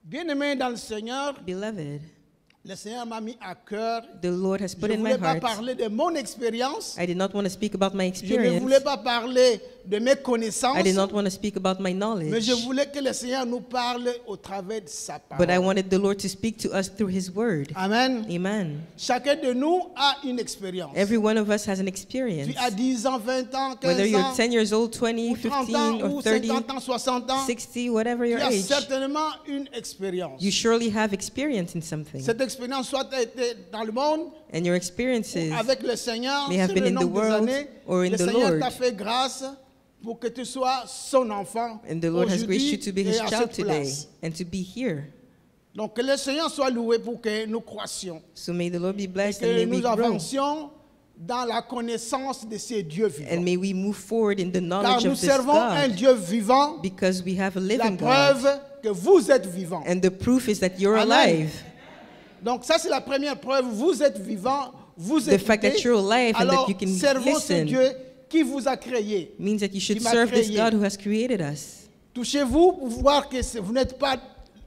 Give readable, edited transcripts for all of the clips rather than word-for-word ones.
Bien-aimé dans le Seigneur, Beloved, le Seigneur m'a mis à cœur. the Lord has Je put ne in my voulais pas heart. parler de mon expérience. I did not want to speak about my Je ne voulais experience. pas parler de mes connaissances. I did not want to speak about my Mais knowledge. je voulais que le Seigneur nous parle au travers de sa But I parole. wanted the Lord to speak to us through His Word. Amen. Amen. Chacun de nous a une expérience. Every one of us has an experience. Tu as 10 ans, 20 ans, 15 Whether you're ans, 10 years old, 20, ou 30 15, ans, or ou 30, 50 ans, 60 ans. 60, whatever Tu your as age, certainement une expérience. you surely have experience in something. Cette expérience soit été dans le monde, And your experiences avec le Seigneur, may have sur been le in the nombre des world années, or in le the Seigneur Lord. t'a fait grâce pour que tu sois son enfant And the Lord has graced you to be aujourd'hui His et à child cette today place. and to be here. Donc que le Seigneur soit loué pour que nous croissions, So may the Lord be blessed and que may we nous grow. avancions dans la connaissance de ces dieux vivants. And may we move forward in the Car knowledge nous of this servons un God, Dieu vivant, because we have a la living God. preuve que vous êtes vivant. And the proof is that you're Amen. alive. Donc ça c'est la première preuve, vous êtes vivant, vous The fact that écoutez, you're alive and alors that you can servons ce listen Dieu qui vous a créé. means that you should Qui m'a serve this créé. God who has created us. Touchez-vous pour voir que vous n'êtes pas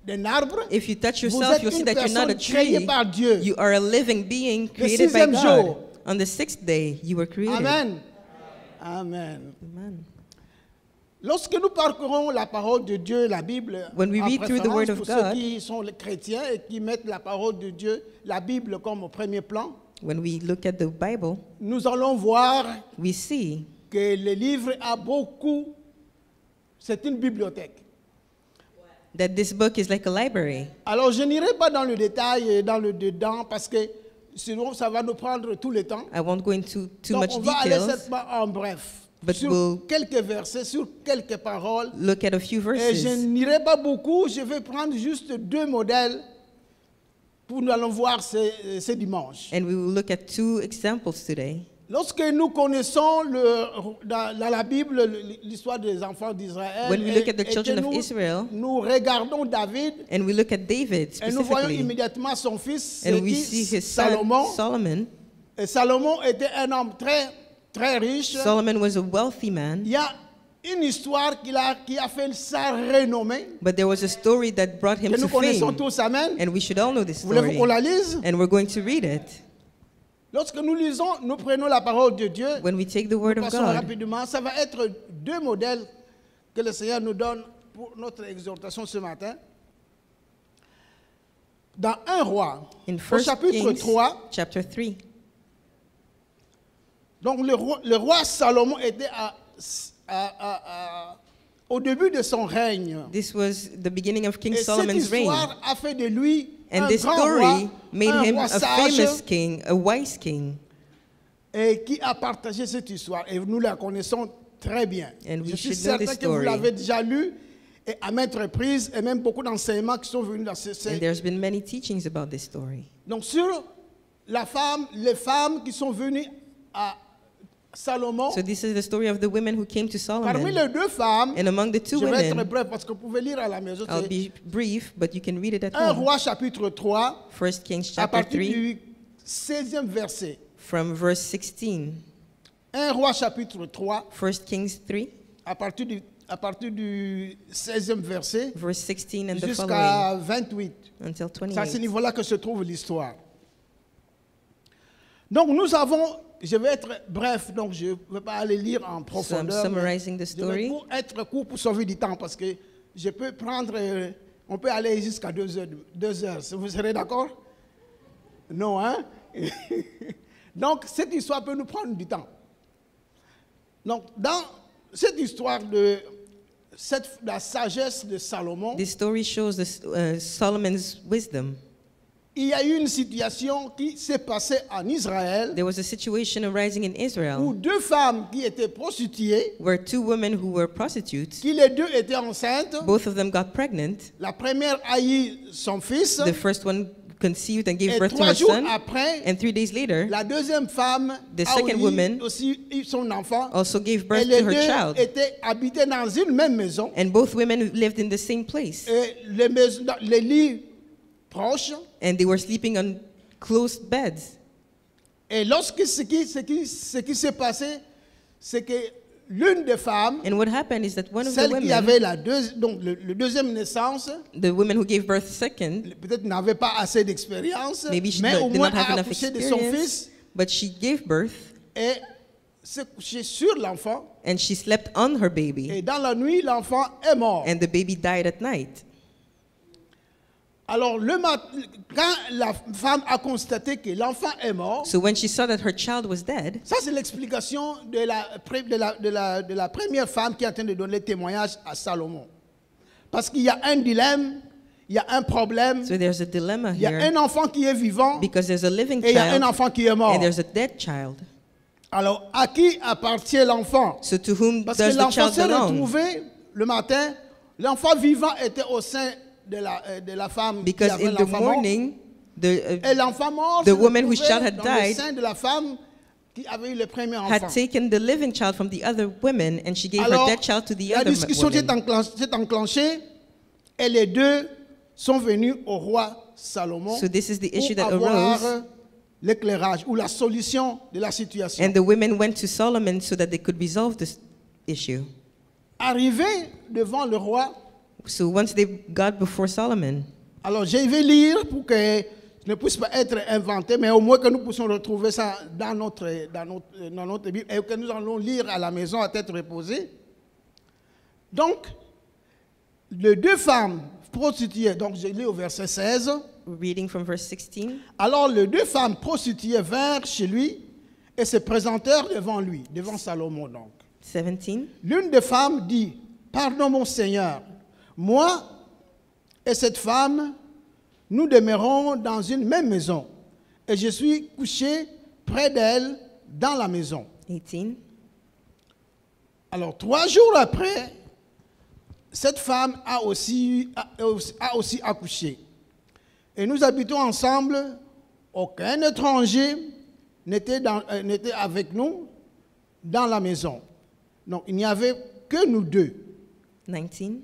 d'un arbre. If you touch Vous yourself, êtes you'll see une that you're not a personne créée tree. par Dieu. You are a living being Le created by sixième God. jour. On the 6th day, you were created. Amen. Amen. Amen. Lorsque nous parcourons la parole de Dieu, la Bible, When we en read through the préférence Word of pour ceux God, qui sont les chrétiens et qui mettent la parole de Dieu, la Bible comme au premier plan, When we look at the Bible, nous allons voir we see que le livre a beaucoup, c'est une bibliothèque. that this book is like a library. Alors je n'irai pas dans le détail et dans le dedans parce que sinon ça va nous prendre tout le temps. I won't go into too Donc much on va aller details, simplement en bref But sur we'll- quelques versets, sur quelques paroles. look at a few Et je verses. n'irai pas beaucoup, je vais prendre juste 2 modèles pour nous allons voir ce dimanche. And we will look at 2 examples today. Lorsque nous connaissons dans la Bible l'histoire des enfants d'Israël When we look at the et que children of Israel, nous regardons David and we look at David et nous voyons specifically, immédiatement son fils, and c'est we qui? see his son Salomon. Solomon. Et Salomon était un homme très, très riche. Solomon was a wealthy man, Il y a une histoire qui a fait sa renommée, but there was a story that brought him que to nous connaissons fame, tous, amen. and we should all know this Voulez-vous story. qu'on la lise? And we're going to read it. Lorsque nous lisons, nous prenons la parole de Dieu, When we take the word nous of passons God, rapidement. Ça va être 2 modèles que le Seigneur nous donne pour notre exhortation ce matin. Dans 1 roi, in au 1 chapitre Kings 3, chapter 3, donc le roi Salomon était au début de son règne. this was the beginning of King Et cette Solomon's reign. histoire a fait de lui And un this grand story roi, made un him roi a sage, famous king, a wise king. et qui a partagé cette histoire. Et nous la connaissons très bien. And we Je suis should know certain this que vous story. l'avez déjà lu et à maintes reprises, et même beaucoup d'enseignements qui sont venus dans And there's been many teachings about this story. Donc sur les femmes qui sont venues à Salomon, So this is the story of the women who came to parmi Solomon. les 2 femmes, And among the 2 je vais être women, bref parce que vous pouvez lire à la maison, I'll c'est be brief, but you can read it at 1 home. roi chapitre 3, 1 Kings à chapter partir 3, du 16e verset. from verse 16. 1 roi chapitre 3, 1 Kings 3, à partir du 16e verset verse 16 and the following, jusqu'à 28. until C'est à ce 28. niveau-là que se trouve l'histoire. Donc nous avons, je vais être bref, donc je ne vais pas aller lire en So I'm profondeur. summarizing the Je vais story. pour être court pour sauver du temps parce que je peux prendre, on peut aller jusqu'à 2 heures. 2 heures. Vous serez d'accord? Non, hein? Donc cette histoire peut nous prendre du temps. Donc dans cette histoire de la sagesse de Salomon, This story shows Solomon's wisdom. il y a eu une situation qui s'est passée en Israël There was a situation arising in où Israel 2 femmes qui étaient prostituées, where 2 women who were prostitutes, qui les 2 étaient enceintes, both of them got pregnant. la première a eu son fils, The first one conceived and gave et birth to 3 her jours son, après, and 3 days later, la deuxième femme The a second woman aussi eu son enfant, also gave et birth les to her 2 child. étaient habités dans une même maison, And both women lived in the same place. et les lits proches, And they were sleeping on closed beds. et lorsque ce qui s'est passé, c'est que l'une des femmes, And what happened is that one of the celle qui women, avait donc le deuxième naissance, the woman who gave birth second, peut-être n'avait pas assez d'expérience, maybe she mais au did moins not have a enough accouché de son experience, fils but she gave birth et s'est couchée sur l'enfant. and she slept on her baby. Et dans la nuit, l'enfant est mort. And the baby died at night. Alors, quand la femme a constaté que l'enfant est mort, So when she saw that her child was dead, ça c'est l'explication de la première femme qui est en train de donner témoignage à Salomon. Parce qu'il y a un dilemme, il y a un problème, so there's a dilemma il y a here un enfant qui est vivant because there's a living et il y a un child enfant qui est mort. and there's a dead child. Alors, à qui appartient l'enfant? So to whom Parce does que the l'enfant child s'est belong? retrouvé le matin, l'enfant vivant était au sein de la femme qui Because avait in the l'enfant mort. morning, Et l'enfant mort the se woman whose retrouvait child had dans le died sein de la femme qui avait eu le premier enfant. had taken the living child from the other women and she gave Alors, her dead child to the la other discussion woman. s'est enclenchée et les deux sont venus au roi Salomon So this is the issue pour that avoir arose. l'éclairage ou la solution de la situation. And the women went to Solomon so that they could resolve this issue. Arrivé devant le roi, So once they got before Solomon, alors je vais lire pour que ce ne puisse pas être inventé, mais au moins que nous puissions retrouver ça dans notre Bible et que nous allons lire à la maison à tête reposée. Donc, les deux femmes prostituées, donc je lis au verset 16. reading from verse 16. Alors les deux femmes prostituées vinrent chez lui et se présentèrent devant lui, devant Salomon donc. 17. L'une des femmes dit, « Pardon mon Seigneur, moi et cette femme, nous demeurons dans une même maison et je suis couché près d'elle dans la maison. » 18. Alors 3 jours après, cette femme a aussi accouché. Et nous habitons ensemble, aucun étranger n'était avec nous dans la maison. Donc il n'y avait que nous deux. 19.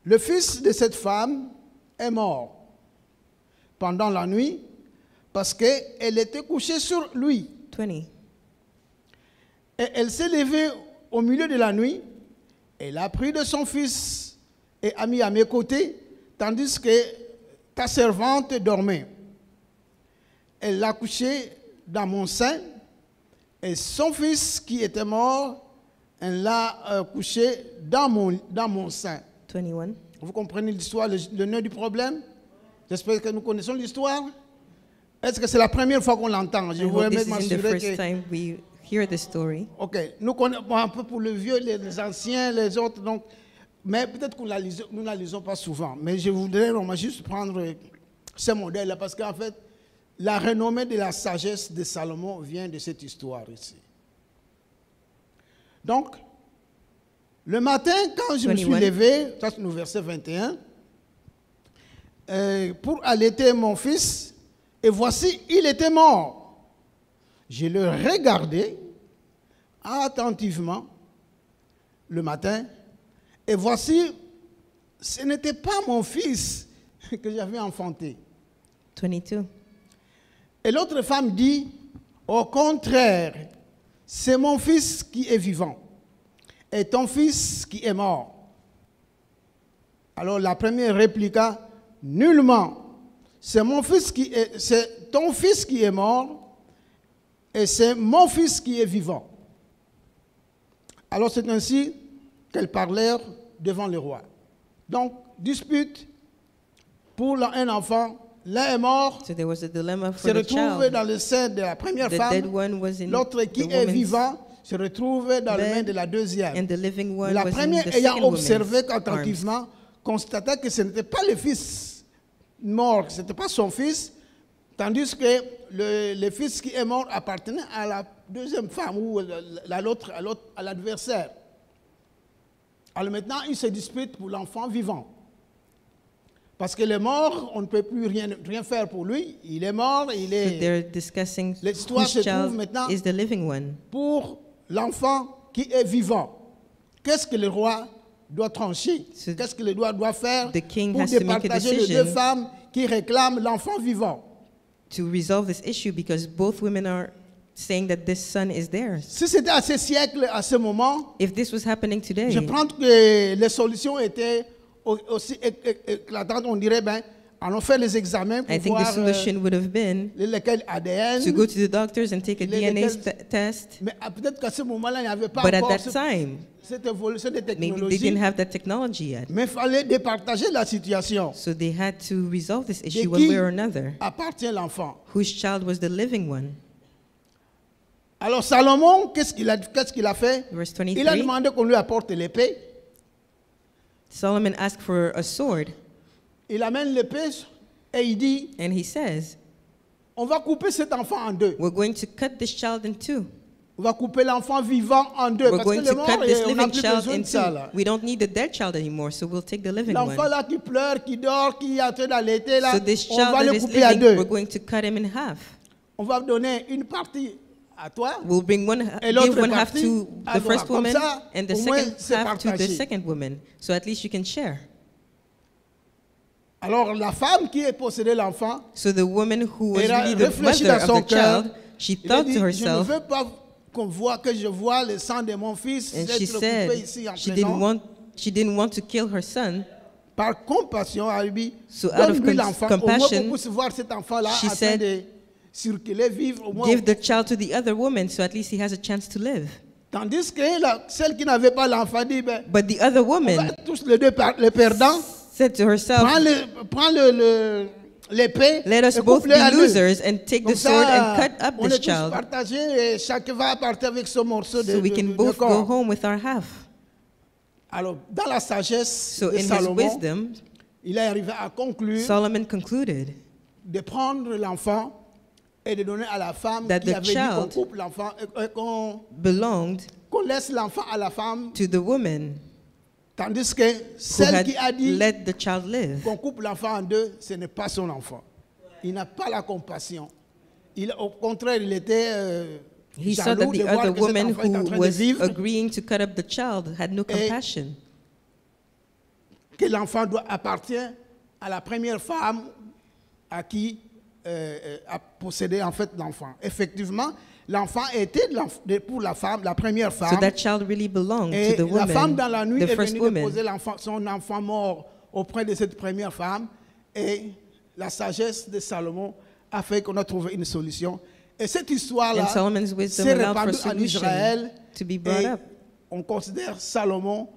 Le fils de cette femme est mort pendant la nuit parce qu'elle était couchée sur lui. 20. Et elle s'est levée au milieu de la nuit, elle a pris de son fils et a mis à mes côtés, tandis que ta servante dormait. Elle l'a couché dans mon sein, et son fils qui était mort, elle l'a couché dans mon sein. 21. Vous comprenez l'histoire, le nœud du problème? J'espère que nous connaissons l'histoire. Est-ce que c'est la première fois qu'on l'entend? Je I voudrais hope this même isn't the m'assurer first que... time we hear the story. Ok, nous connaissons un peu pour le vieux, les anciens, les autres, donc, mais peut-être que nous ne la lisons pas souvent. Mais je voudrais juste prendre ce modèle-là, parce qu'en fait, la renommée de la sagesse de Salomon vient de cette histoire ici. Donc, le matin, quand je me suis 21. levé, ça c'est le verset 21, pour allaiter mon fils, et voici, il était mort. Je le regardais attentivement le matin, et voici, ce n'était pas mon fils que j'avais enfanté. 22. Et l'autre femme dit, au contraire, c'est mon fils qui est vivant et ton fils qui est mort. Alors la première répliqua, nullement, c'est ton fils qui est mort et c'est mon fils qui est vivant. Alors c'est ainsi qu'elles parlèrent devant le roi. Donc, dispute pour un enfant. L'un est mort, So there was a dilemma se for the retrouve child. dans le sein de la première The dead femme. one was in L'autre qui the est woman's vivant se retrouve dans le main bed, de la deuxième. and the living one La was in première, the ayant second observé woman's arms. attentivement, constata que ce n'était pas le fils mort, ce n'était pas son fils, tandis que le fils qui est mort appartenait à la deuxième femme ou à l'adversaire. Alors maintenant, il se dispute pour l'enfant vivant. Parce qu'il est mort, on ne peut plus rien faire pour lui. Il est mort, il So est they're discussing L'histoire whose se trouve child maintenant is the living one. pour l'enfant qui est vivant. Qu'est-ce que le roi doit trancher? So Qu'est-ce que le roi doit faire the king pour has to make a départager les decision. deux femmes qui réclament l'enfant vivant? To resolve this issue because both women are saying that this son is theirs. Si c'était à ce siècle, à ce moment, If this was happening today, je pense que les solutions étaient aussi éclatantes. On dirait, ben, allons faire les examens pour I think the voir solution would have been lesquels ADN. to go to the doctors and take a DNA test. Mais peut-être qu'à ce moment-là, il n'y avait pas But at encore that time, cette évolution des maybe they technologies. didn't have that technology yet. Mais il fallait départager la situation. So they had to resolve this De issue one qui way or another. appartient l'enfant? Whose child was the living one? Alors Salomon, qu'est-ce qu'il a fait? Verse Il a 23. demandé qu'on lui apporte l'épée. Solomon asked for a sword, Il amène l'épée et il dit, and he says, on va couper cet enfant en deux. we're going to cut this child in two. On va couper l'enfant vivant en deux. We're Parce que going le to mort, cut this on n'a living plus child besoin in de ça. two. Là. We don't need the dead child anymore, so we'll take the living L'enfant one. là qui pleure, qui dort, qui est en train d'allaiter, là, So this on child va that le is couper à living, deux. we're going to cut him in half. On va donner une partie à toi. We'll bring Et l'autre give one half partie to à the toi. first Comme woman ça, and the au moins, second c'est half to the partagé. second woman. So at least you can share. Alors la femme qui est possédée l'enfant, So the woman who was elle a really the réfléchi mother dans of son the cœur. child, she Elle a thought dit, to je ne herself, veux pas que je vois le sang de mon fils and être she coupé said ici en she présent. didn't want to kill her son. Par compassion, elle dit, So out of donne-lui l'enfant, au moins compassion, qu'on puisse voir cet enfant-là she en train said, de circuler, vivre au moins. Give the child to the other woman so at least he has a chance to live. Tandis que celle qui n'avait pas l'enfant dit, ben, But the other on va woman tous les deux les perdants, said to herself, prends l'épée let us et both coupe-les à be deux. losers and take Comme the sword ça, and cut up on this est tous child partagés et chacun va partir avec ce morceau so we can de both go corps. home with our half. Alors, dans la sagesse So de in his Salomon, wisdom, il est arrivé à conclure Solomon concluded de prendre l'enfant et de donner à la femme that qui the avait dit qu'on child coupe l'enfant, belonged qu'on laisse l'enfant à la femme, to the woman tandis que who celle had qui a dit let the child live. qu'on coupe l'enfant en deux, ce n'est pas son enfant. Il n'a pas la compassion. Au contraire, il était He saw jaloux that de the voir other que cet woman enfant est en who train de was vivre, agreeing to cut up the child had no compassion. que l'enfant appartient à la première femme à qui a possédé en fait l'enfant. Effectivement, l'enfant était pour la femme, la première So femme. that child really belonged Et to the la femme woman, dans la nuit the est first venue déposer woman. son enfant mort auprès de cette première femme. Et la sagesse de Salomon a fait qu'on a trouvé une solution. Et cette histoire-là And Solomon's wisdom s'est allowed for a répandue en solution Israël. to be brought Et up. on considère Salomon,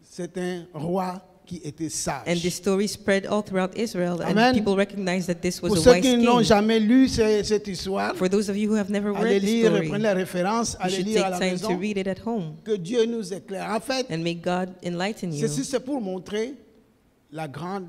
c'est un roi qui était sage. And this story spread all throughout Israel, Amen. and people recognized that this Pour was a ceux wise qui n'ont king. jamais lu cette histoire, For those of you who have never allez read the lire, story, prenez la référence, you allez should lire à take la time to maison. read it at home, Que Dieu nous éclaire. En fait, and may God enlighten you. ceci c'est pour montrer la grande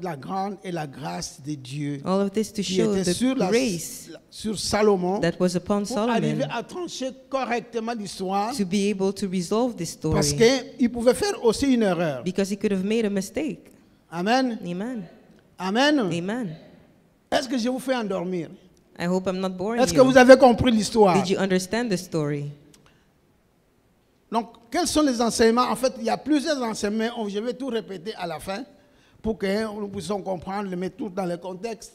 et la grâce de Dieu All of this to qui show était the grace sur Salomon that was upon pour arriver Solomon à trancher correctement l'histoire to be able to resolve this parce story, qu'il pouvait faire aussi une erreur. because he could have made a mistake. Amen. Amen. Amen. Amen. Est-ce que je vous fais endormir? I hope I'm not boring Est-ce que vous you. avez compris l'histoire? Did you understand the story? Donc, quels sont les enseignements? En fait, il y a plusieurs enseignements. Je vais tout répéter à la fin pour que nous puissions comprendre, le mettre tout dans le contexte.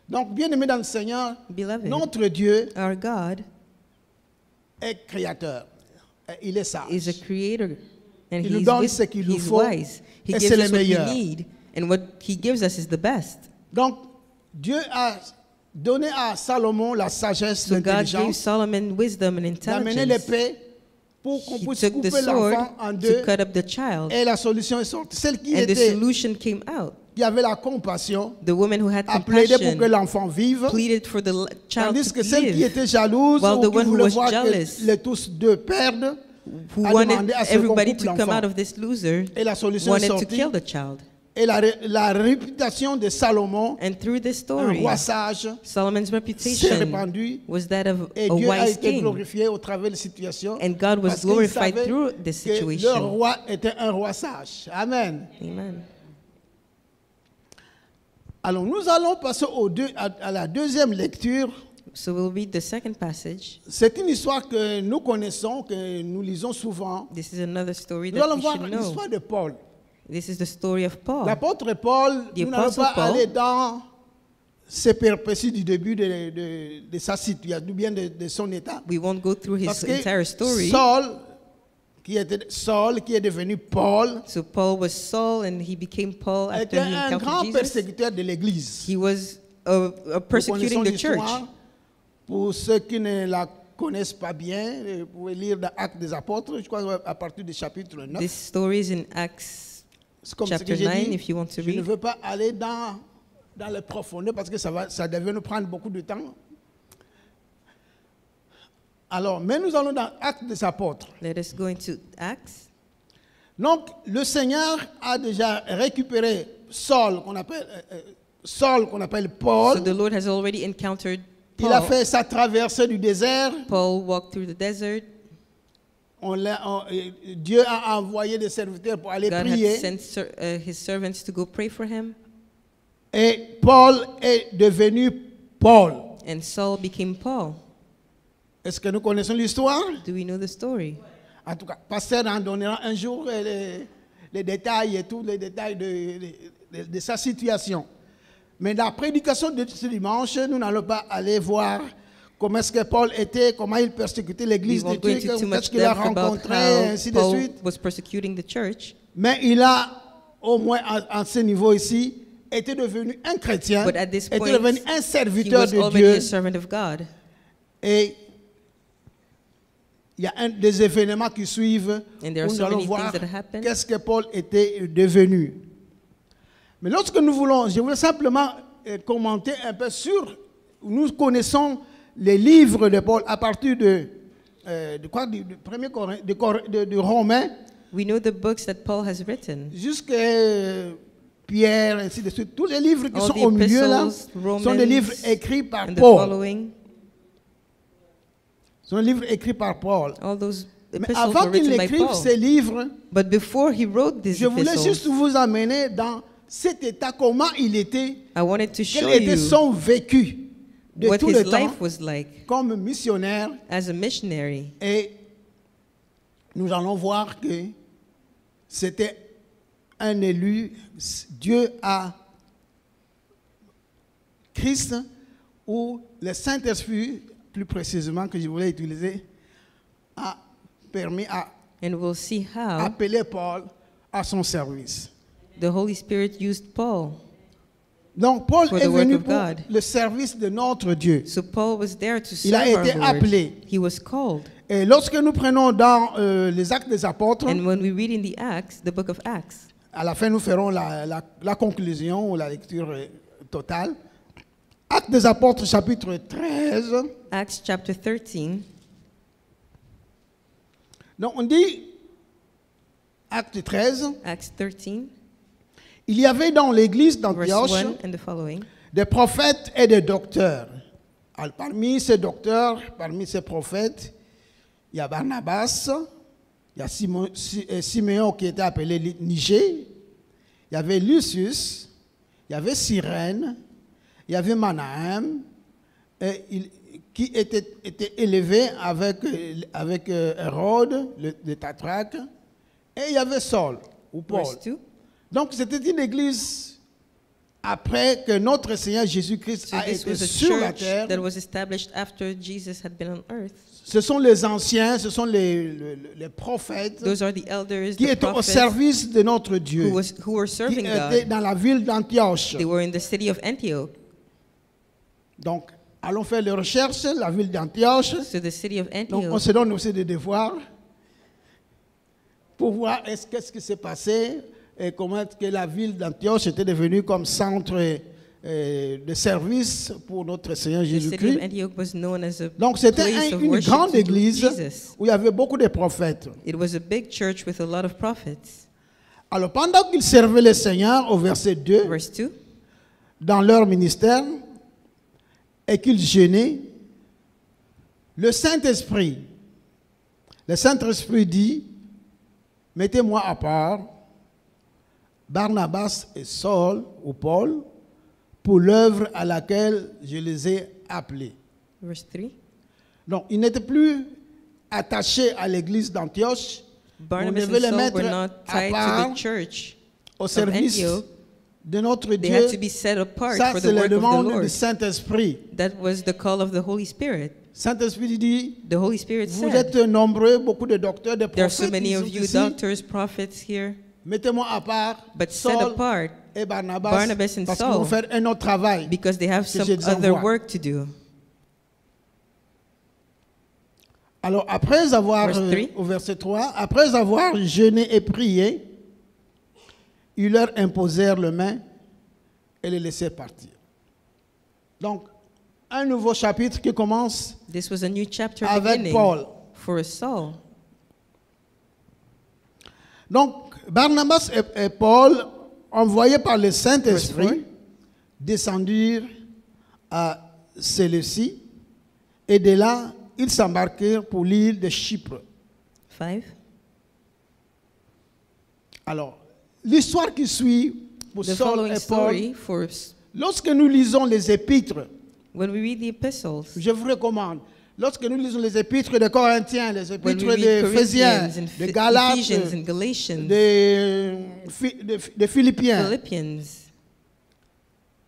Donc, bien aimé dans le Seigneur, Beloved, notre Dieu our God est créateur. Et il est sage. is a creator, and Il nous he's, donne ce qu'il nous he's faut, wise. He et gives c'est le us what we meilleur. need, and what he gives us is the best. Donc, Dieu a donné à Salomon la sagesse, So God gave l'intelligence, Solomon wisdom and d'amener intelligence. l'épée pour qu'on He puisse took the couper sword l'enfant en to deux. cut up the child, Et la solution est sortie. Celle and the solution came out. qui avait la compassion The woman who had a plaidé pour que compassion l'enfant vive. pleaded for the child Tandis que to celle qui live, était jalouse while ou the qui one who voulait was voir jealous, que les tous deux perdent, who a wanted demandé à ce qu'on everybody coupe to come l'enfant. out of this loser, Et la solution est wanted to sortie. kill the child. Et la réputation de Salomon, And through this un story, roi sage, Solomon's s'est reputation répandue. was that of Et a Dieu a wise été king. glorifié au travers de la situation. And God was parce qu'il glorified savait through this que leur situation. roi était un roi sage. Amen. Amen. Alors nous allons passer à la deuxième lecture. So we'll read the second passage. C'est une histoire que nous connaissons, que nous lisons souvent. This is another story Nous that allons we voir should know. l'histoire de Paul. This is the story of Paul. L'apôtre Paul, The nous n'allons Apostle pas Paul. aller dans se perpétue du début de sa situation, bien de son état. We won't go through his Parce entire que story. Saul, qui est devenu Paul, So Paul was Saul and he became Paul était after he un grand encountered Jesus. persécuteur de l'Église. He was Nous persecuting connaissons the church. l'histoire. Pour ceux qui ne la connaissent pas bien, vous pouvez lire dans Actes des Apôtres, je crois à partir du chapitre 9. This story is in Acts C'est comme ce chapter que j'ai 9, dit. if you want to Je ne read. veux pas aller dans les profondeurs parce que ça devait nous prendre beaucoup de temps. Alors, mais nous allons dans Actes des Apôtres. Let us go into Acts. Donc, le Seigneur a déjà récupéré Saul, qu'on appelle Paul. So the Lord has already encountered Il a Paul. fait sa traversée du désert. Paul walked through the desert. Dieu a envoyé des serviteurs pour aller God prier. had sent his servants to go pray for him. Et Paul est devenu Paul. And Saul became Paul. Est-ce que nous connaissons l'histoire? Do we know the story? En tout cas, pasteur en donnera un jour les détails et tous les détails de sa situation. Mais la prédication de ce dimanche, nous n'allons pas aller voir comment est-ce que Paul était, comment il persécutait We l'église de won't go Dieu, into too qu'est-ce much qu'il a depth about rencontré, how ainsi de Paul suite. was persecuting the church. Mais il a, au moins à ce niveau ici, été devenu un chrétien, But at this était point, devenu un He serviteur was de already Dieu. a servant of God. Et il y a des événements qui suivent And there are où so nous allons many voir things that happen. qu'est-ce que Paul était devenu. Mais lorsque nous voulons, je voulais simplement commenter un peu sur, nous connaissons les livres de Paul à partir de premier de Romains We know the books that Paul has written. jusqu'à Pierre, ainsi de suite. Tous les livres qui All sont the au milieu là epistles, sont des livres Romans, écrits par and the Paul. following. Sont des livres écrits par Paul. All those Mais epistles avant were qu'il written by écrive Paul. ces livres, But before he wrote these je voulais juste epistles, vous amener dans cet état, comment il était, I wanted to show quel était you son vécu de what tout his le temps life was like comme missionnaire. as a missionary. Et nous allons voir que c'était un élu. Dieu a Christ, ou le Saint-Esprit, plus précisément que je voulais utiliser, a permis à And we'll see how appeler Paul à son service. the Holy Spirit used Paul. Donc Paul For est the work venu of pour God. le service de notre Dieu. So Paul was there to Il a serve été our Lord. appelé. He was called. Et lorsque nous prenons dans les Actes des Apôtres, And when we read in the Acts, the book of Acts, à la fin nous ferons la conclusion ou la lecture totale. Actes des Apôtres chapitre 13. Acts chapter 13, Donc on dit, Acte 13, Acts 13, il y avait dans l'église verse d'Antioche 1 and the following. des prophètes et des docteurs. Alors, parmi ces docteurs, parmi ces prophètes, il y a Barnabas, il y a Siméon qui était appelé Niger, il y avait Lucius, il y avait Cyrène, il y avait Manahem, qui était élevé avec Hérode, le Tatraque, et il y avait Saul, ou Paul. Verse 2. Donc c'était une église après que notre Seigneur Jésus-Christ So a this été was a sur la church terre. that was established after Jesus had been on earth. Ce sont les anciens, ce sont les prophètes Those are the elders, qui the étaient au prophets service de notre Dieu, who were qui serving étaient God. dans la ville d'Antioche. They were in the city of Antioch. Donc, allons faire les recherches, la ville d'Antioche. So the city of Donc, on Antioch. se donne aussi des devoirs pour voir qu'est-ce qui s'est passé et comment est-ce que la ville d'Antioche était devenue comme centre de service pour notre Seigneur The city Jésus-Christ. of Antioch was known as a Donc, c'était place of une worship grande to église Jesus. où il y avait beaucoup de prophètes. It was a big church with a lot of prophets. Alors, pendant qu'ils servaient le Seigneur, au verset 2, Verse 2. dans leur ministère, et qu'ils jeûnaient, le Saint-Esprit dit, mettez-moi à part Barnabas et Saul, ou Paul, pour l'œuvre à laquelle je les ai appelés. Verse 3. Donc, ils n'étaient plus attachés à l'église d'Antioche. On Barnabas devait and les Saul mettre were not à tied part to the church au of service Antioch de notre They had to Dieu, be set apart ça for c'est the la work of the demande du Lord. Saint-Esprit. That was the call of the Holy Spirit. Saint-Esprit dit, The Holy Spirit vous said, êtes nombreux, beaucoup de docteurs, de there are so prophètes many qui of sont you ici. doctors, prophets here, Mettez-moi à part but set Saul apart et Barnabas, Barnabas and parce qu'ils Saul, vont faire un autre travail. because they have que some je les other envoie. work to do. Alors, après avoir, Verse 3. au verset 3, après avoir jeûné et prié, ils leur imposèrent les mains et les laissèrent partir. Donc, un nouveau chapitre qui commence This was a new chapter avec beginning Paul. for Saul. Donc, Barnabas et Paul, envoyés par le Verse Saint-Esprit, 4. descendirent à Séleucie et de là, ils s'embarquèrent pour l'île de Chypre. 5. Alors, l'histoire qui suit pour The Saul following et Paul, story for lorsque nous lisons les épîtres, when we read the epistles, je vous recommande, lorsque nous lisons les épîtres de Corinthiens, les when épîtres we read d'Éphésiens, Corinthians and de Galates, Ephesians and Galatians, de Philippiens, Philippians,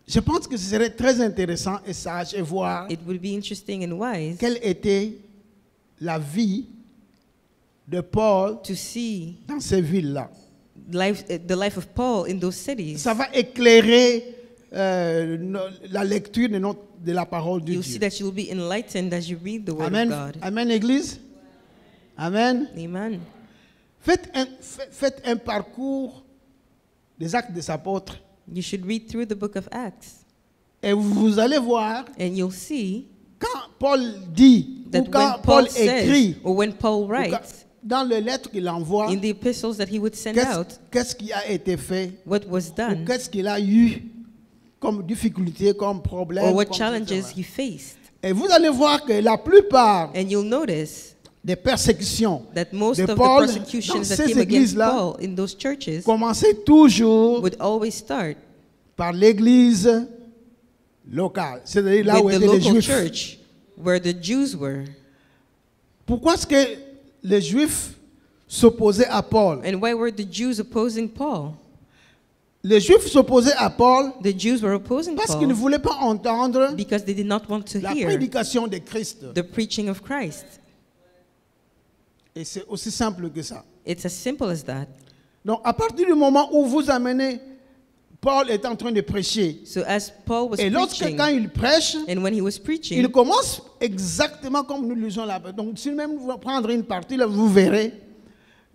je pense que ce serait très intéressant et sage de voir it would be interesting and wise quelle était la vie de Paul to see dans ces villes-là. the life of Paul in those cities. Ça va éclairer la lecture de la parole de You'll see Dieu. that you'll be enlightened as you read the Word Amen. of God. Amen, Église. Amen. Amen. Faites un parcours des actes des apôtres You should read through the book of Acts, et vous allez voir and you'll see quand Paul dit that ou quand when Paul Paul says, écrit or when Paul ou quand- writes, dans les lettres qu'il envoie, in the epistles that he would send out, qu'est-ce qui a été fait what was ou done, qu'est-ce qu'il a eu comme difficulté, comme problème. or what comme challenges etc. he faced. Et vous allez voir que la plupart And you'll notice des persécutions that most de of Paul the dans persecutions that ces came against églises-là Paul in those churches commençaient toujours would always start par l'église locale, c'est-à-dire là où with the étaient les local Juifs. church where the Jews were. Pourquoi est-ce que les Juifs s'opposaient à Paul? And why were the Jews opposing Paul? Les Juifs s'opposaient à Paul The Jews were opposing parce qu'ils ne Paul voulaient pas entendre because they did not want to la hear prédication de Christ. the preaching of Christ. Et c'est aussi simple que ça. It's as simple as that. Donc, à partir du moment où vous amenez, Paul est en train de prêcher. So as Paul was Et lorsque preaching, quand il prêche, and when he was il preaching, commence exactement comme nous lisons là-bas. Donc, si même vous prendrez une partie, là, vous verrez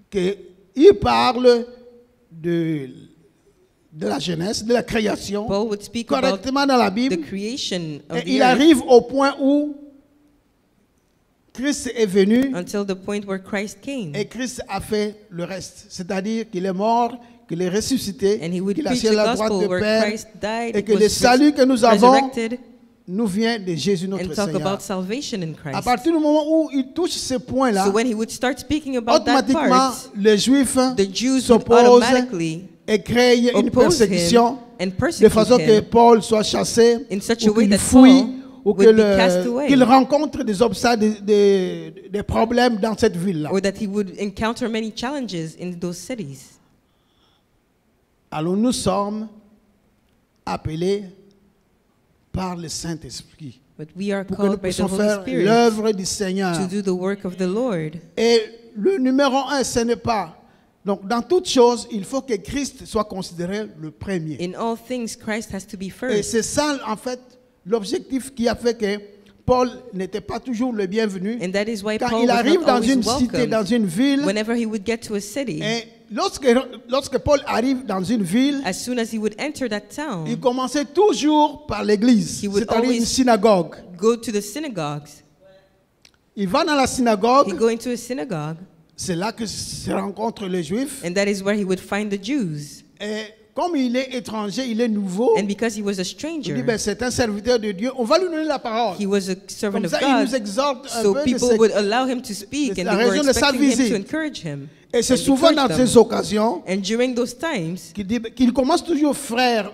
qu'il parle de la jeunesse, de la création, Paul would speak about correctement dans la Bible. the creation of Et the il earth arrive au point où Christ est venu until the point where Christ came. et Christ a fait le reste. C'est-à-dire qu'il est mort, qu'il est ressuscité, And he would qu'il a preach assis à the la droite gospel du where Père Christ died, et que le was salut que nous avons resurrected, nous vient de Jésus notre and talk Seigneur. about salvation in À Christ. partir du moment où il touche ce point-là, So when he would start speaking about that automatiquement part, les Juifs the Jews would s'opposent automatically et créent une oppose persécution him and de persecute façon que him Paul soit chassé in such a ou way qu'il that fuit Paul ou would be cast away, qu'il rencontre des obstacles, des problèmes dans cette ville-là. or that he would encounter many challenges in those cities. Alors nous sommes appelés par le Saint-Esprit But we are pour que nous called by the puissions Holy faire Spirit l'œuvre du Seigneur. to do the work of the Lord. Et le numéro 1, ce n'est pas. Donc dans toutes choses, il faut que Christ soit considéré le premier. In all things, Christ has to be Et first. c'est ça, en fait, l'objectif qui a fait que Paul n'était pas toujours le bienvenu. And that is why Quand Paul il was arrive not dans always une cité, welcomed. dans une ville, Whenever he would get to a city, et lorsque Paul arrive dans une ville, as soon as he would enter that il town, commençait toujours par l'église, He would c'est-à-dire une always- synagogue. go to the synagogues. Il va dans la He'd synagogue, go into a synagogue, c'est là que se rencontrent les Juifs. and that is where he would find the Jews. Et comme il est étranger, il est nouveau, And because he was a il dit, stranger, ben, c'est un serviteur de Dieu, on va lui donner la parole. he was a servant Comme of ça, il nous God, exhorte un so peu de people ce- would allow him to speak, de and la they were raison de sa expecting him visite. to encourage him. Et c'est and souvent dans encourage them. ces occasions And during those times, qu'il commence toujours frère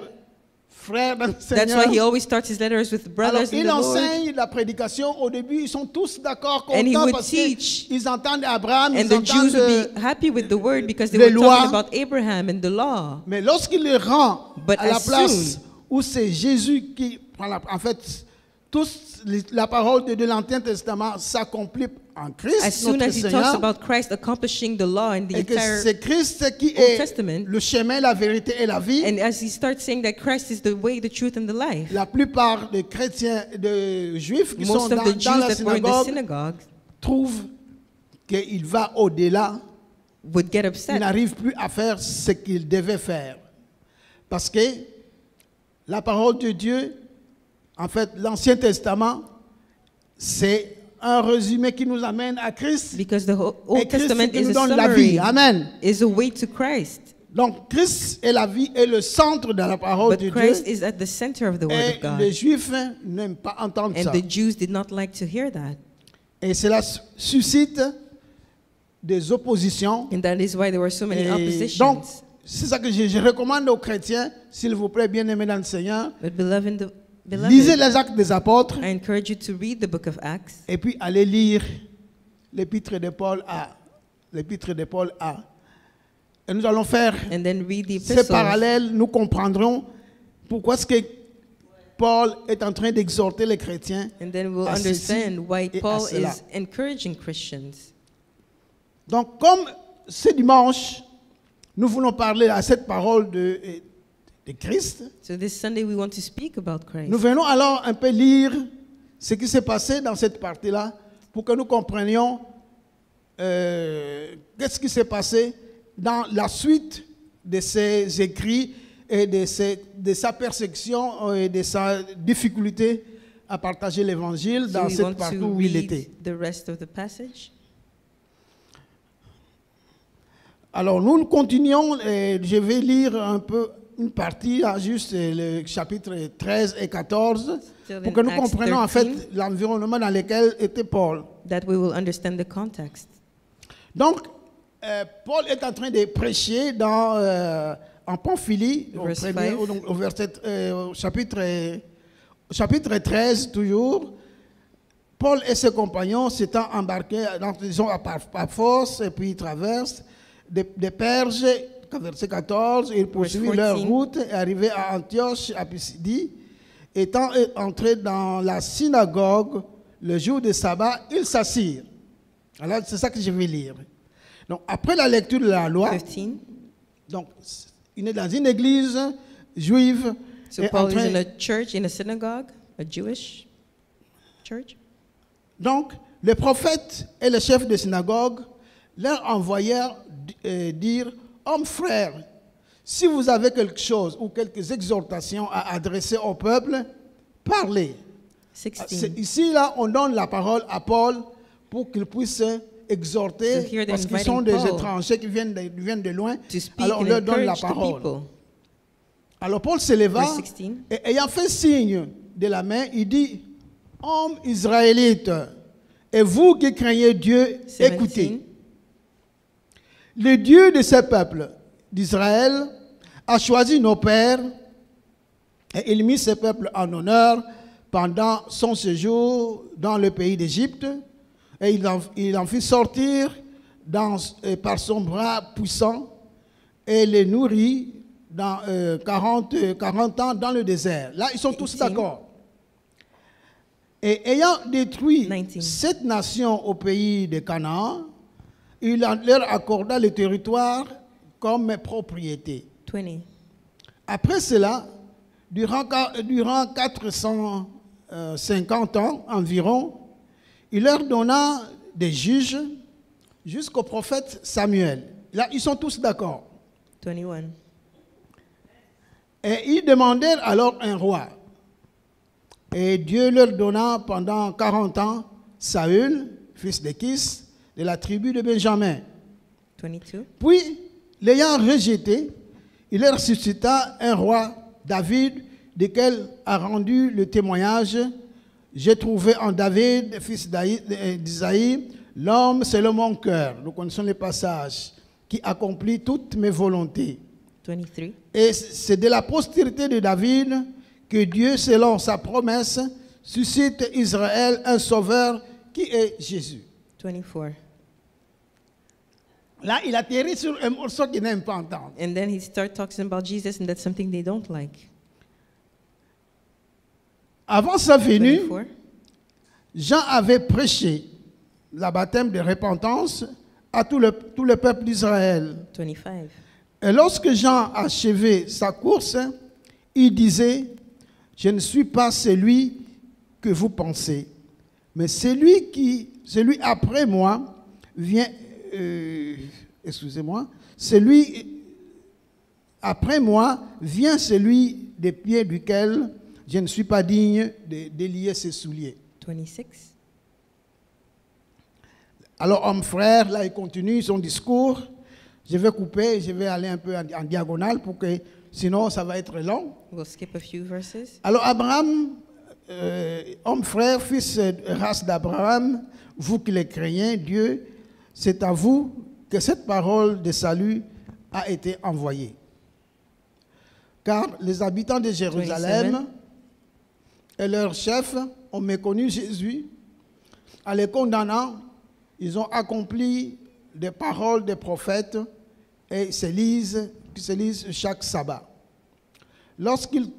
frères dans le That's why he Seigneur. always starts his letters with Alors, brothers in il the Lord. enseigne la prédication. Au début, ils sont tous d'accord, And he contents would parce teach. qu'ils entendent Abraham, And ils the Jews entendent... would be happy with the word because they les were lois. talking about Abraham and the law. Mais lorsqu'il les rend But à la as place soon- où c'est Jésus qui prend en fait, la parole de l'Ancien Testament s'accomplit en Christ, As soon notre as he talks Seigneur, about Christ accomplishing the law and the et que entire, c'est Christ qui Old est Testament. le chemin, la vérité et la vie, and as he starts saying that Christ is the way, the truth, and the life, la plupart des chrétiens, de juifs qui sont most of the dans Jews la that were in the synagogue synagogue trouvent qu'il va au-delà. would get Il upset n'arrive plus à faire ce qu'il devait faire. Parce que la parole de Dieu, en fait, l'Ancien Testament, c'est un résumé qui nous amène à Christ. because the Et Old Christ Testament qui is nous a donne la vie. summary, Amen. is a way to Christ. Donc, Christ est la vie et le centre de la parole de But Christ Dieu. is at the center of the Word Et of God. les Juifs n'aiment pas entendre And ça. the Jews did not like to hear that. Et cela suscite des oppositions. And that is why there were so many Et donc, oppositions. c'est ça que je recommande aux chrétiens, s'il vous plaît, bien-aimés dans le Seigneur, But beloved, lisez les Actes des Apôtres I encourage you to read the book of Acts et puis allez lire l'épître de Paul à. L'épître de Paul à. Et nous allons faire and then read the ces epistles. parallèles, nous comprendrons pourquoi est-ce que Paul est en train d'exhorter les chrétiens. And then we'll à ceci understand why et à Paul cela. is encouraging Christians. Donc, comme ce dimanche, nous voulons parler à cette parole de Christ, So this Sunday we want to speak about Christ. nous venons alors un peu lire ce qui s'est passé dans cette partie-là pour que nous comprenions qu'est-ce qui s'est passé dans la suite de ces écrits et de sa persécution et de sa difficulté à partager l'évangile So dans we cette want partie to où il read était. the rest of the passage. Alors nous continuons, je vais lire un peu une partie, là, juste le chapitre 13 et 14, Still pour in que nous Acts comprenions en 13. fait l'environnement dans lequel était Paul. That we will understand the context. Donc, Paul est en train de prêcher en Pamphylie, Verse premier, 5. donc, au chapitre 13 toujours. Paul et ses compagnons s'étant embarqués disons, à Paphos, et puis ils traversent des Perges, verset 14, ils poursuivent leur 14. route et arrivés à Antioche, à Pisidie, étant entrés dans la synagogue le jour de sabbat, ils s'assirent. Alors, c'est ça que je vais lire. Donc, après la lecture de la loi, 15. donc, il est dans une église juive. So et en Paul is train- in a church, in a synagogue, a Jewish church. Donc, les prophètes et les chefs de synagogue leur envoyèrent dire, hommes frères, si vous avez quelque chose ou quelques exhortations à adresser au peuple, parlez. 16. Ici, là, on donne la parole à Paul pour qu'il puisse exhorter, So here they're parce qu'ils sont inviting des Paul étrangers qui viennent de loin. To speak Alors, on and leur donne la encourage the parole. people. Alors, Paul se leva Verse 16. et ayant fait signe de la main, il dit, hommes israélites, et vous qui craignez Dieu, 17. écoutez. Le Dieu de ce peuple d'Israël a choisi nos pères et il mit ce peuple en honneur pendant son séjour dans le pays d'Égypte et il en fit sortir par son bras puissant et les nourrit dans 40 ans dans le désert. Là, ils sont tous 18. d'accord. Et ayant détruit 19. cette nation au pays de Canaan, il leur accorda le territoire comme propriété. 20. Après cela, durant 450 ans environ, il leur donna des juges jusqu'au prophète Samuel. Là, ils sont tous d'accord. 21. Et ils demandèrent alors un roi. Et Dieu leur donna pendant 40 ans Saül, fils de Kis, de la tribu de Benjamin. 22. Puis, l'ayant rejeté, il leur suscita un roi, David, duquel a rendu le témoignage. J'ai trouvé en David, fils d'Isaïe, l'homme selon mon cœur. Nous connaissons les passages, qui accomplit toutes mes volontés. 23. Et c'est de la postérité de David que Dieu, selon sa promesse, suscite Israël un sauveur qui est Jésus. 24. Là, il atterrit sur un morceau qu'il n'aime pas entendre. And then he starts talking about Jesus, and that's something they don't like. Avant sa venue, 24. Jean avait prêché le baptême de repentance à tout le peuple d'Israël. 25. Et lorsque Jean achevait sa course, il disait, « Je ne suis pas celui que vous pensez, mais celui après moi vient... celui après moi vient celui des pieds duquel je ne suis pas digne de délier ses souliers. » 26. Alors, homme frère, là, il continue son discours. Je vais couper, je vais aller un peu en diagonale pour que, sinon, ça va être long. We'll skip a few verses. Alors, Abraham, homme frère, fils de race d'Abraham, vous qui les craignez, Dieu, c'est à vous que cette parole de salut a été envoyée. Car les habitants de Jérusalem 27. et leurs chefs ont méconnu Jésus. En les condamnant, ils ont accompli des paroles des prophètes et se lisent chaque sabbat. Lorsqu'ils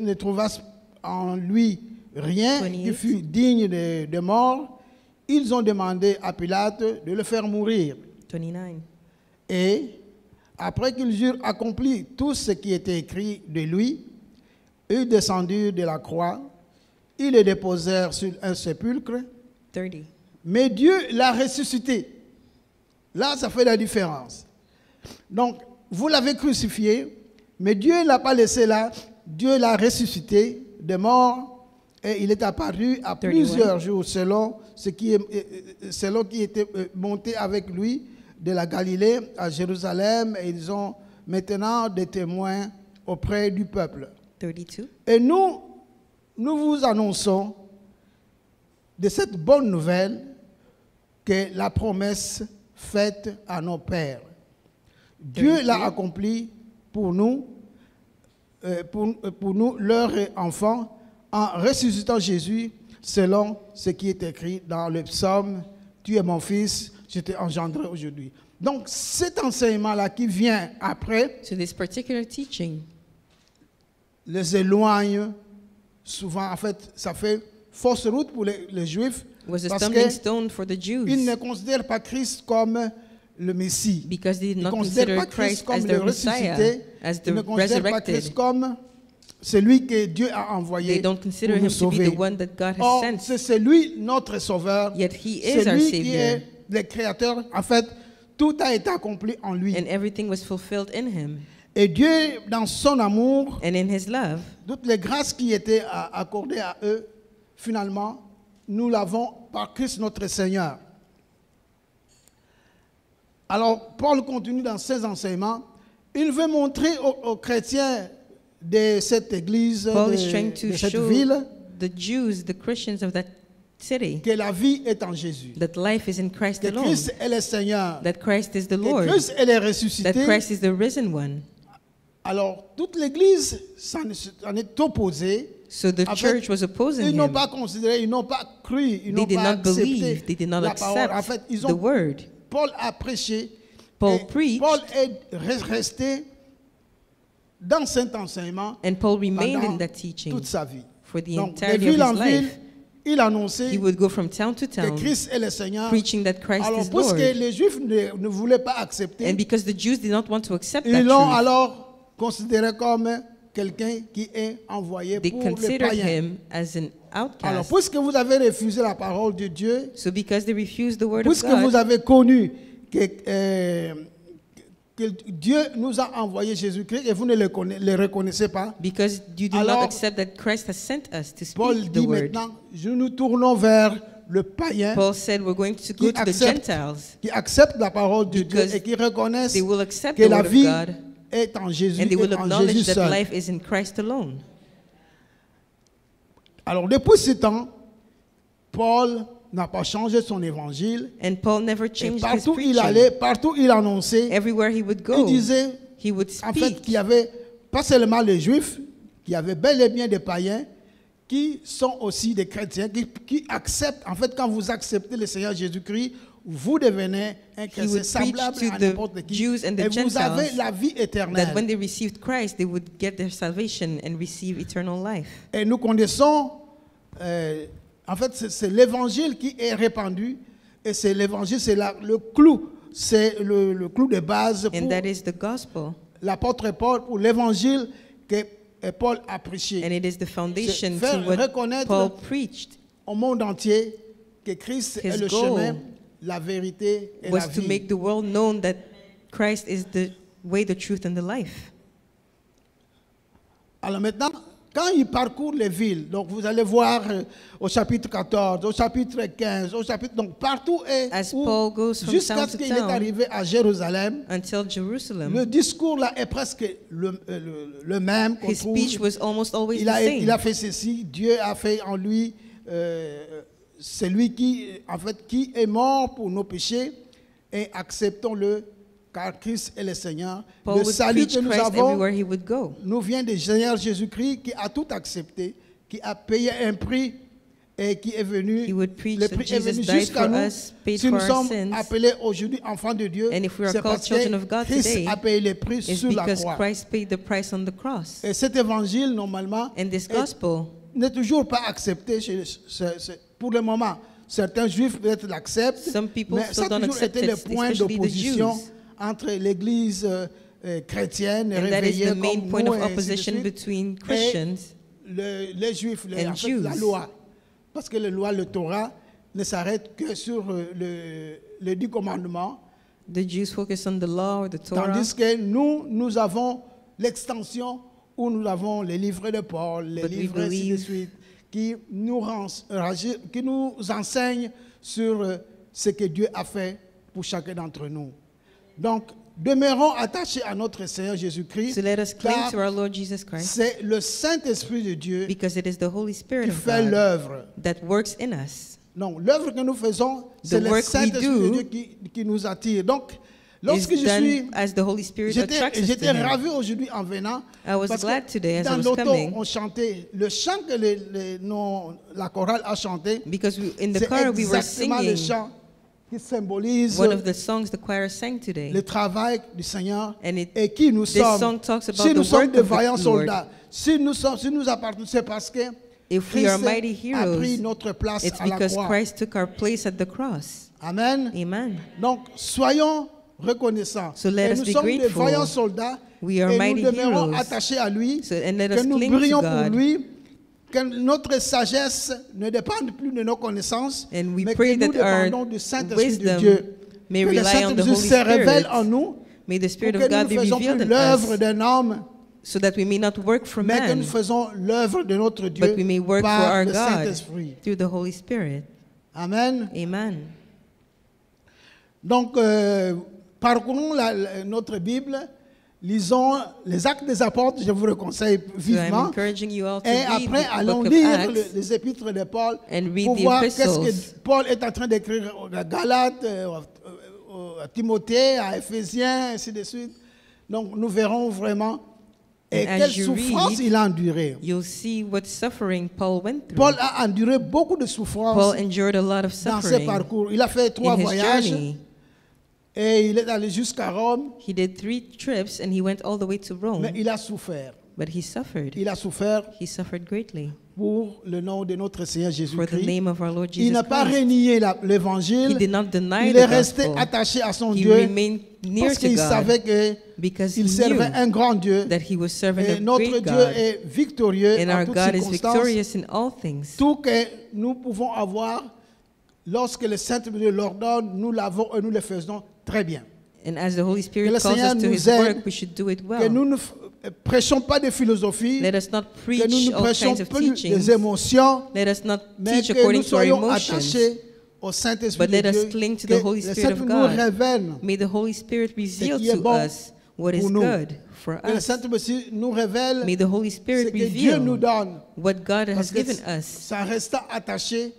ne trouvassent en lui rien 28. qui fût digne de mort, ils ont demandé à Pilate de le faire mourir. 29. Et après qu'ils eurent accompli tout ce qui était écrit de lui, ils descendirent de la croix, ils le déposèrent sur un sépulcre, 30. mais Dieu l'a ressuscité. Là, ça fait la différence. Donc, vous l'avez crucifié, mais Dieu ne l'a pas laissé là. Dieu l'a ressuscité de mort et il est apparu à 31. plusieurs jours selon qui était monté avec lui de la Galilée à Jérusalem, et ils ont maintenant des témoins auprès du peuple. 32. Et nous vous annonçons de cette bonne nouvelle que la promesse faite à nos pères. Dieu l'a accompli pour nous, leurs enfants, en ressuscitant Jésus selon ce qui est écrit dans le psaume « Tu es mon fils, je t'ai engendré aujourd'hui ». Donc cet enseignement-là qui vient après, So this particular teaching les éloigne souvent. En fait, ça fait fausse route pour les Juifs was a parce stumbling stone for the qu'ils Jews ne considèrent pas Christ comme le Messie. because they did Ils ne not considèrent consider pas Christ Christ comme as le their Messiah, ressuscité. as Ils ne the considèrent pas Christ resurrected. comme celui que Dieu a envoyé They don't pour consider nous him to be sauver. the one that God has Or, sent. c'est celui, notre sauveur. Yet he C'est is our lui qui est Savior. le créateur. En fait, tout a été accompli en lui. And everything was fulfilled in him. Et Dieu, dans son amour, And in his love, toutes les grâces qui étaient accordées à eux, finalement, nous l'avons par Christ notre Seigneur. Alors, Paul continue dans ses enseignements. Il veut montrer aux chrétiens de cette église, Paul is trying to de cette show ville, the Jews, the Christians of that city, que la vie est en Jésus. that life is in Christ Que alone, Christ est le Seigneur. that Christ is the Que Lord, Christ est le that ressuscité. Christ is the risen one. Alors, toute l'église s'en est opposée. So the En church fait, was opposing ils n'ont him. pas considéré, ils n'ont pas cru, ils They n'ont did pas not believe, accepté they did not la parole. En fait, accept ils the ont, word. Paul a prêché. Paul et preached. Paul est resté dans cet enseignement And Paul remained pendant in that teaching toute sa vie. for the Donc, de entirety ville of en his ville, life. il annonçait He would go from town to que town, Christ est le Seigneur. preaching that Christ Alors, is puisque Lord. les Juifs ne voulaient pas accepter, And because the Jews did not want to accept that ils l'ont truth, alors considéré comme quelqu'un qui est envoyé they pour les considered païens. him as an Alors, outcast. puisque vous avez refusé la parole de Dieu, So because they refused the word of puisque vous God, avez connu que Dieu nous a envoyé Jésus-Christ et vous ne le reconnaissez pas, because you do Alors, not accept that Christ has sent us to Paul speak the dit word, maintenant, nous tournons vers le païen Paul said we're going to go to the Gentiles. qui accepte la parole de Dieu Because et qui reconnaissent They will accept que the la word of vie God, est en Jésus and they will et en Jésus acknowledge that seul. life is in Christ alone. Alors depuis ce temps, Paul n'a pas changé son évangile. And Paul never Et changed his partout il preaching. allait, partout il annonçait, Everywhere he would il go, disait he would en fait speak qu'il y avait pas seulement les Juifs qu'il y avait bel et bien des païens qui sont aussi des chrétiens, qui acceptent, en fait, quand vous acceptez le Seigneur Jésus-Christ, vous devenez un chrétien would semblable preach à to the n'importe qui. Jews and the Et vous avez Gentiles la vie that when éternelle. they received Christ, they would get their salvation and receive eternal life. Et nous connaissons, en fait, c'est l'évangile qui est répandu. Et c'est l'évangile, c'est le clou. C'est le clou de base And pour that is the gospel. l'apôtre Paul, pour l'évangile que Paul a prêché. And it is the foundation C'est faire to what reconnaître Paul preached. au monde entier que Christ est His le goal chemin, la vérité et la Was to vie. make the world known that Christ is the way, the truth, and the life. Alors maintenant, quand il parcourt les villes, donc vous allez voir au chapitre 14, au chapitre 15, au chapitre, donc partout et As Paul goes from jusqu'à town ce to qu'il est town arrivé à Jérusalem, until Jerusalem, le discours là est presque le même qu'on his trouve. speech was almost always Il the a same. fait ceci, Dieu a fait en lui, c'est lui qui, en fait, qui est mort pour nos péchés, et acceptons-le, car Christ est le Seigneur. Paul Le would salut preach que nous Christ avons everywhere he would go. nous vient du Seigneur Jésus-Christ qui a tout accepté, qui a payé un prix et qui est venu. He would preach Le that prix est venu Jesus died jusqu'à for nous. us, paid Si for nous our sommes sins, appelés aujourd'hui enfants de Dieu, and if we are c'est called parce children que of God Christ today, a payé le prix it's sur la because croix. Christ paid the price on the cross. Et cet évangile, normalement, And this gospel n'est toujours pas accepté pour le moment. Certains juifs peut-être l'acceptent, Some people mais still ça a don't toujours accept été le it, point especially the d'opposition Jews. entre l'église chrétienne And that is réveillée the main comme point nous, of et ainsi de opposition suite, between et Christians les juifs, and en fait, la Jews. loi. Parce que la loi, le Torah, ne s'arrête que sur les 10 commandements, The Jews focus on the law or the Torah, tandis que nous avons l'extension où nous avons les livres de Paul, les But we livres ainsi de believe- suite, qui nous enseignent sur ce que Dieu a fait pour chacun d'entre nous. Donc, demeurons attachés à notre Seigneur Jésus-Christ, so let us cling car to our Lord Jesus Christ, c'est le Saint-Esprit de Dieu because it is the Holy Spirit qui of fait God l'œuvre. that works in us. Non, l'œuvre que nous faisons, c'est The le work we Saint-Esprit de do Dieu qui nous attire. Donc, Is lorsque je done suis... as the Holy Spirit attracts us to J'étais Him. ravi aujourd'hui en venant. I was parce glad que today as I dans was l'auto, coming. on chantait. Le chant que la chorale a chanté, Because in the c'est car we were exactement le singing chant qui symbolise one of the songs the choir sang today. le travail du Seigneur And et qui nous this sommes. song talks about Si nous the sommes work des of the vaillants Lord. soldats, si nous appartenons, c'est parce que If we are Christ mighty a pris heroes, notre place it's à la because croix. Christ took our place at the cross. Amen. Amen. Donc, soyons reconnaissants. So let et us nous be sommes des grateful. vaillants soldats We are et mighty nous demeurons heroes. attachés à lui, So, and let que us nous cling to brillons pour God. lui, que notre sagesse ne dépende plus de nos connaissances, And we mais pray que nous that our dépendons du Saint-Esprit de wisdom Dieu. may Que le rely on the Saint-Esprit Holy se révèle Spirit. en nous, May the pour Spirit que of nous God ne be faisons revealed plus in l'œuvre us, d'un homme, so that we may not work for mais que nous man, faisons l'œuvre de notre Dieu but we may work for par our le God Saint-Esprit. through the Holy Spirit. Amen. Amen. Donc, parcourons notre Bible, lisons les Actes des Apôtres, je vous le conseille So I'm vivement. encouraging you all to Et read après, the allons book of lire Acts les épîtres de Paul and read pour the voir qu'est-ce epistles. que Paul est en train d'écrire à Galates, à Timothée, à Éphésiens, ainsi de suite. Donc, nous verrons vraiment et And as quelle you souffrance read, il a enduré. You'll see what suffering Paul went through. Paul a enduré beaucoup de souffrances Paul endured a lot of dans ses suffering parcours. Il a fait 3 in his voyages journey. et il est allé jusqu'à Rome, He did 3 trips and he went all the way to Rome, mais il a souffert. but he suffered. Il a souffert He suffered greatly pour le nom de notre Seigneur for the Jésus-Christ. name of our Lord Il Jesus n'a pas Christ. renié He l'évangile. did not deny Il the est resté gospel. attaché à son He Dieu remained near parce to qu'il God savait because he qu'il servait knew un grand Dieu. that he was serving Et a notre great Dieu God, est victorieux and en our toutes God is circonstances. victorious in all things. Tout que nous pouvons avoir, lorsque le Saint-Esprit l'ordonne, nous l'avons et nous le faisons très bien. And as the Holy Que Spirit le calls Seigneur us to nous His aide, work, we should do it Que well. nous ne prêchons pas de philosophie, Let us not que preach nous ne all prêchons kinds of plus teachings. des émotions, Let us not mais teach que nous according to our soyons emotions. attachés au Saint-Esprit But let de us Dieu, cling to que the Holy le Spirit of Saint-Esprit nous God. révèle, May the Holy Spirit reveal qui est to bon us what is pour nous. good for que le us. Saint-Esprit nous révèle May the Holy ce Spirit que Dieu nous reveal donne. what God Parce has que given us. ça reste attaché,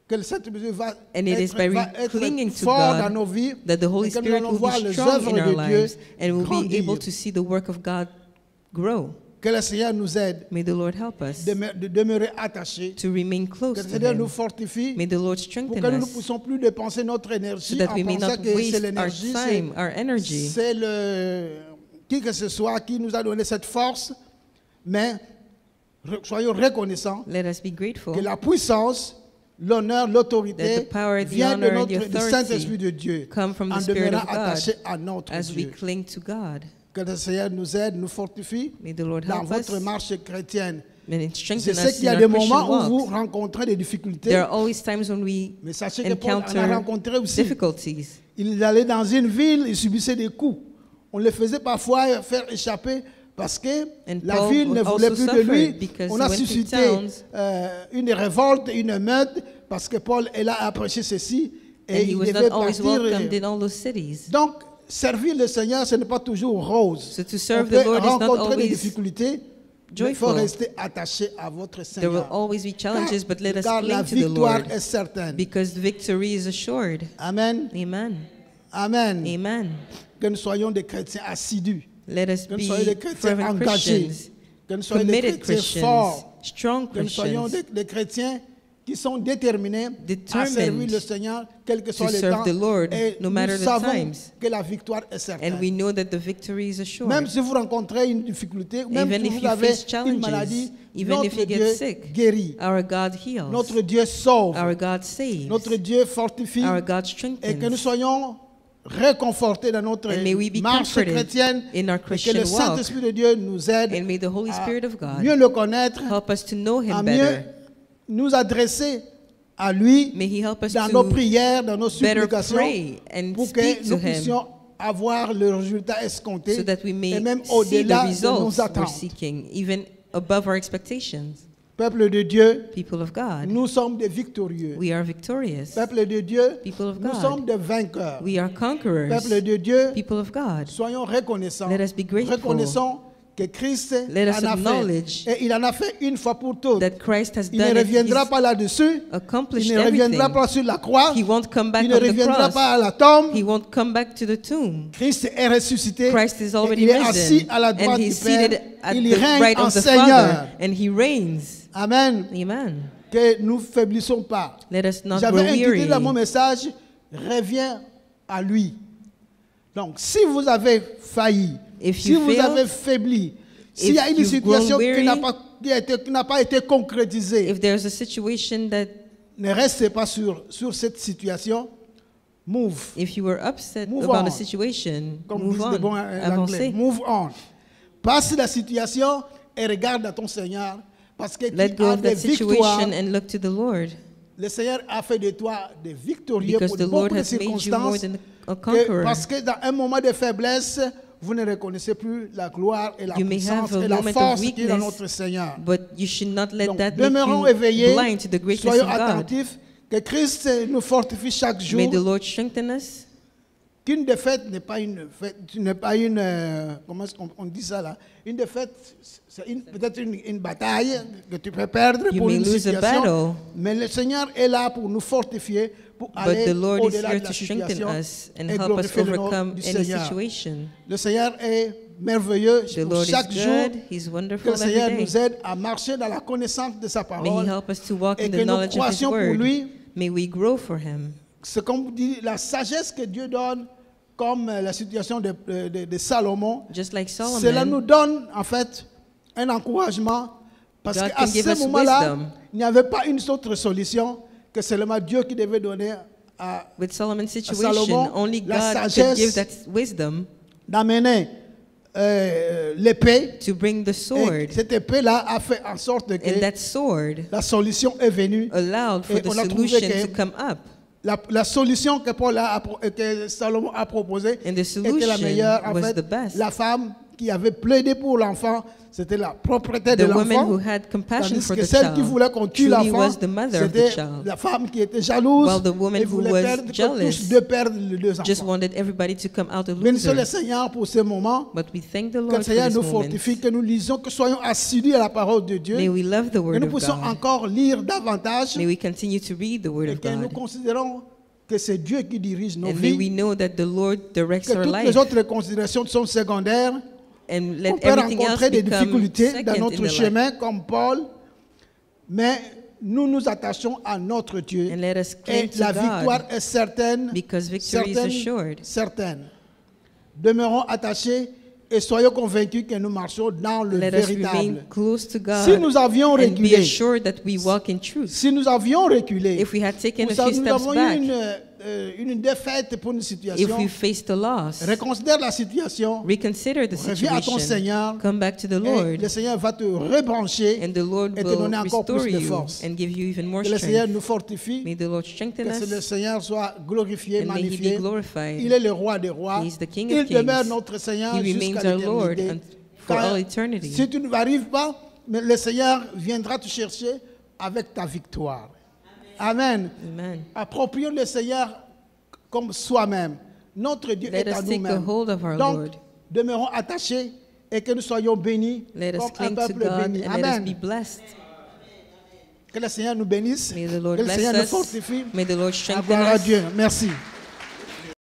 que le Saint-Esprit va And it is by être clinging to fort God dans nos vies, that the Holy et que nous Spirit allons will voir be les strong œuvres in our de Dieu lives and we'll be grandir. able to see the work of God grow. Que le Seigneur nous aide May the Lord help us de demeurer attachés. to remain Que close le to Seigneur nous Him. fortifie May the Lord pour strengthen que nous ne us puissions plus dépenser notre so énergie that en we may pensant not que c'est waste our l'énergie, time, our energy. c'est qui que ce soit qui nous a donné cette force. Mais soyons reconnaissants Let us be grateful que la puissance, l'honneur, that l'autorité the power, the vient de honor, and the du Saint-Esprit authority de Dieu come from en the Spirit demeurant of God attachés à notre as we Dieu. cling to God. Que le Seigneur nous aide, nous fortifie May the Lord dans help votre us marche chrétienne. and Je strengthen sais us qu'il y in a des our Christian moments où vous walk. rencontrez des difficultés, There are always times when we mais sachez que Paul en a encounter rencontré aussi. difficulties. Il allait dans une ville, il subissait des coups. On le faisait parfois faire échapper parce que And la Paul ville ne also voulait plus de suffered lui. because On he a went to suscité towns. une révolte, une émeute, parce que Paul est là à prêcher ceci And et he il was devait not always partir. welcomed in all those cities. Donc, servir le Seigneur, ce n'est pas toujours rose. So to On serve peut the Lord is not rencontrer des always difficultés, mais il faut joyful. rester attaché à votre There will Seigneur. always be challenges, but let us Car la cling to the victoire Lord est certaine. because victory is assured. Amen. Amen. Amen. Amen. Que nous soyons des chrétiens assidus. Let us Que nous soyons des be chrétiens fervent engagés. Christians, Que nous soyons des committed chrétiens Christians, forts. strong Que nous soyons Christians des chrétiens qui sont déterminés à servir le Seigneur, quel que soit to le serve temps. the Lord, Et no nous matter the savons times. que la victoire est certaine. and we know that the victory is Même assured. si vous rencontrez une difficulté, même Even si if vous you avez face une challenges, maladie, even if notre you Dieu get sick, guérit. our God heals, Notre Dieu sauve. our God saves, Notre Dieu fortifie. our God Et que nous strengthens. soyons réconfortés dans notre And may we be marche comforted chrétienne. in our Et que Christian le walk. Saint-Esprit de Dieu nous aide And may the Holy à Spirit of God mieux le connaître, help us to know à Him mieux better. nous adresser à lui May He help us dans nos to prières, dans nos better supplications, pray and pour que speak to nous Him puissions avoir le résultat escompté so that we et may même see the au-delà de results nos we're attentes. seeking, even above our expectations. Peuple de Dieu, People of God, nous sommes des victorieux. we are victorious. Peuple de Dieu, People of nous God, sommes des vainqueurs. we are conquerors. Peuple de Dieu, People of God, soyons reconnaissants. let us be grateful. Reconnaissons que Christ Let us en a acknowledge fait. Et il en a fait une fois pour toutes. that Christ has Il ne done it. reviendra He's pas là-dessus. accomplished Il ne reviendra everything. pas sur la croix. He won't come back Il ne on the reviendra pas à cross. la tombe. He won't come back to the tomb. Christ est ressuscité. Christ is Et already il est assis risen, à la droite and du He's Père. seated at Il the règne right en of the Seigneur. Father, and He reigns. Amen. Amen. Que nous faiblissons pas. Let us not J'avais grow intitulé weary. dans mon message, reviens à lui. Donc, si vous avez failli, If si you vous failed, avez faibli, s'il y a une you've situation grown qui n'a weary, pas été concrétisée, If there's a situation that, ne restez pas sur cette situation. Move. if you were upset Move about on. a situation, Comme move disent les bons on. anglais. Avancez. Move on. Passe la situation et regarde à ton Seigneur. Parce que Let tu go as of des that victoires. situation and look to the Lord, Le Seigneur a fait de toi des victorieux because pour the Lord beaucoup de has made you more circonstances. than a conqueror. Parce que dans un moment de faiblesse, vous ne reconnaissez plus la gloire et la You may puissance have a et la moment of force qui est dans weakness, notre Seigneur. But you should not let Donc, that make demeurons you éveillés, blind to the greatness soyons of God. attentifs, que Christ nous fortifie chaque jour. May the Lord strengthen us. Qu'une défaite n'est pas une fête, n'est pas une comment est-ce qu'on dit ça là? Une défaite, c'est peut-être une bataille que tu peux perdre You pour may une lose a situation. battle, Mais le Seigneur est là pour nous fortifier, pour but aller the Lord is au-delà here de la to strengthen situation us and et help us glorifier le nom overcome du any Seigneur. situation. Le Seigneur est merveilleux The pour Lord is chaque jour. good. He's Que wonderful le Seigneur every nous day. aide à marcher dans la connaissance de sa May He parole help us to walk et in que the nous knowledge of His croissions pour word. lui. May we grow for Him. C'est comme dit la sagesse que Dieu donne, comme la situation de Salomon. Just like Cela Solomon, nous donne en fait un encouragement parce God qu'à can give ce us moment-là, wisdom. il n'y avait pas une autre solution que seulement Dieu qui devait donner à with Solomon's situation, Salomon, only la God sagesse could give that wisdom d'amener l'épée. to bring the Et sword. cette épée-là a fait en sorte And que that sword la solution est venue. allowed for Et the on a trouvé solution que to come up. La solution que Salomon a proposée And the était la solution meilleure. En was fait, the best. la femme qui avait plaidé pour l'enfant, c'était la propriété de The woman l'enfant. who had compassion Tandis for que the celle qui child voulait qu'on tue truly l'enfant, was the mother of the c'était child, la femme qui était jalouse while the woman et who voulait was perdre, jealous tous deux perdre les deux just enfants. wanted everybody to come out a Bénissons le loser. Seigneur pour ce moment. But we thank the Que le Lord for Seigneur this nous moment. fortifie, que nous lisons, que soyons assidus à la parole de Dieu. May we love the Que Word nous of puissions God. encore lire davantage May we continue to read the Word et of que nous God. considérons que c'est Dieu qui dirige nos And may we vies. know that the Lord directs Que our toutes les life. autres considérations sont secondaires. and let On peut everything else rencontrer des become difficultés dans second in notre the life. chemin comme Paul, mais nous nous attachons à notre Dieu And let us et cling to la God, victoire est certaine, because victory is assured. certaine. Demeurons attachés et soyons convaincus que nous marchons dans le Let us véritable. remain close to God Si nous avions and be reculé, assured that we walk in truth. si nous avions reculé, If we had taken a nous few steps avons back, eu une défaite pour une if situation, we faced a loss, reconsidère la situation, reconsider the reviens à ton situation, Seigneur, come back to the et Lord, le Seigneur va te rebrancher and the Lord et te will donner encore restore plus de you force. and give you even more Que le Seigneur strength. nous fortifie, May the Lord strengthen que le us, Seigneur soit glorifié, and may He be magnifié. glorified. Il est le roi des rois. He is the King Il of demeure kings. notre Seigneur He remains jusqu'à our Lord l'éternité. for Car all eternity. si tu n'arrives pas, mais le Seigneur viendra te chercher avec ta victoire. Amen. Amen. Approprions le Seigneur comme soi-même. Notre Dieu Let est à us take a nous-mêmes. hold of our Donc, Lord. demeurons attachés et que nous soyons bénis Let us comme un cling to peuple God béni. and let us Amen. be blessed. Que le Seigneur nous bénisse. May the Lord Que le bless Seigneur nous us. fortifie. May the Lord À strengthen gloire à us. Dieu. Merci.